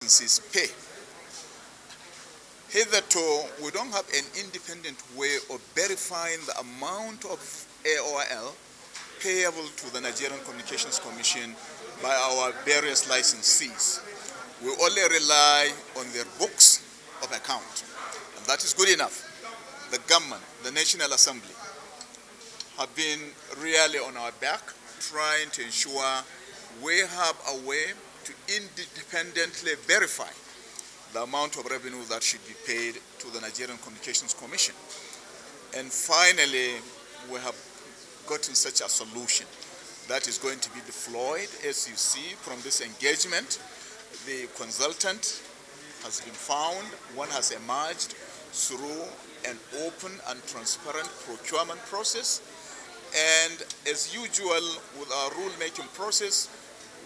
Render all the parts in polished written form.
agencies pay. Hitherto, we don't have an independent way of verifying the amount of AOL payable to the Nigerian Communications Commission by our various licensees. We only rely on their books of account, and that is good enough. The government, the National Assembly, have been really on our back, trying to ensure we have a way to independently verify the amount of revenue that should be paid to the Nigerian Communications Commission. And finally, we have gotten such a solution that is going to be deployed. As you see from this engagement, the consultant has been found. One has emerged through an open and transparent procurement process. And as usual with our rule-making process,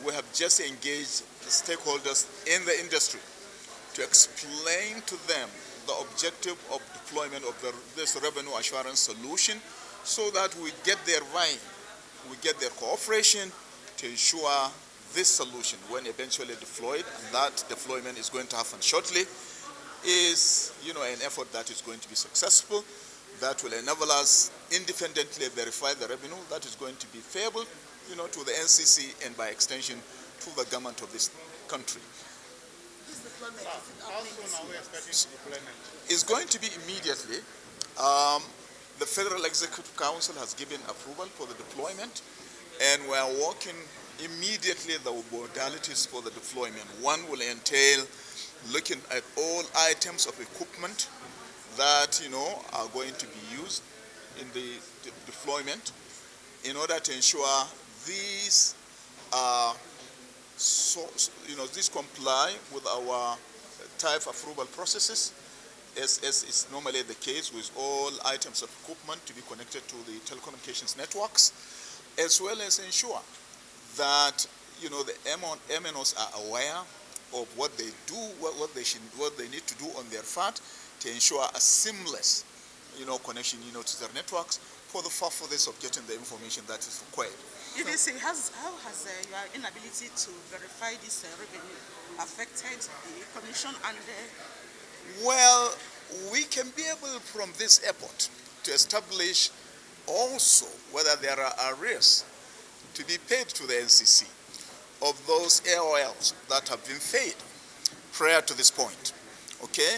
we have just engaged stakeholders in the industry to explain to them the objective of deployment of this revenue assurance solution, so that we get their buy-in, we get their cooperation to ensure this solution, when eventually deployed, and that deployment is going to happen shortly, is an effort that is going to be successful, that will enable us independently verify the revenue that is going to be payable to the NCC and by extension to the government of this country. It's going to be immediately. The Federal Executive Council has given approval for the deployment, and we are working immediately the modalities for the deployment. One will entail looking at all items of equipment that are going to be used in the deployment, in order to ensure these these comply with our type approval processes, as is normally the case with all items of equipment to be connected to the telecommunications networks, as well as ensure that the MNOs are aware of what they do, what they need to do on their part to ensure a seamless connection to their networks for the purpose of getting the information that is required. EVC, how has your inability to verify this revenue affected the commission and Well, we can be able from this airport to establish also whether there are arrears to be paid to the NCC of those AOLs that have been paid prior to this point, okay?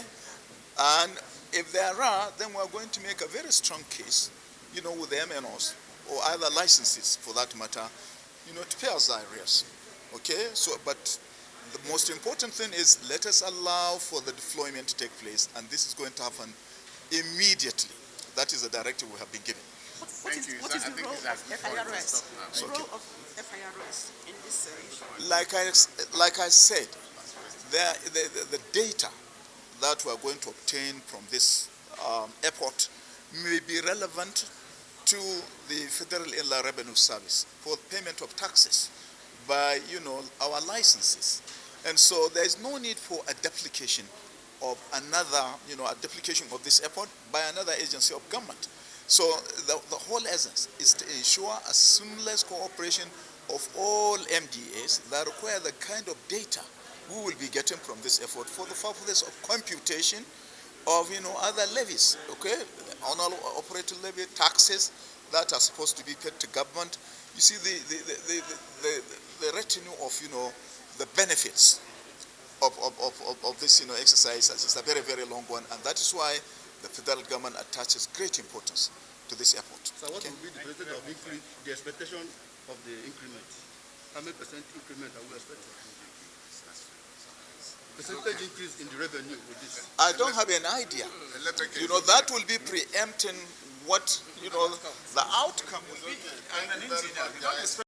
And if there are, then we're going to make a very strong case, with the MNOs or other licenses for that matter, to pay us the arrears, okay? So, but the most important thing is, let us allow for the deployment to take place, and this is going to happen immediately. That is the directive we have been given. What is the role of FIRS? The role of FIRS in this issue? Like I said, the data that we are going to obtain from this airport may be relevant to the Federal Inland Revenue Service for payment of taxes by our licenses. And so there is no need for a duplication of another, a duplication of this effort by another agency of government. So the whole essence is to ensure a seamless cooperation of all MDAs that require the kind of data we will be getting from this effort for the purpose of computation of other levies, okay? Annual Operating Levy, taxes that are supposed to be paid to government. You see the retinue of the benefits of this exercise is a very, very long one, and that is why the federal government attaches great importance to this airport. So what will be the percentage of increase, the expectation of the increment? How many percent increment are we expecting? Percentage increase in the revenue with this? I don't have an idea. That will be preempting what the outcome will be.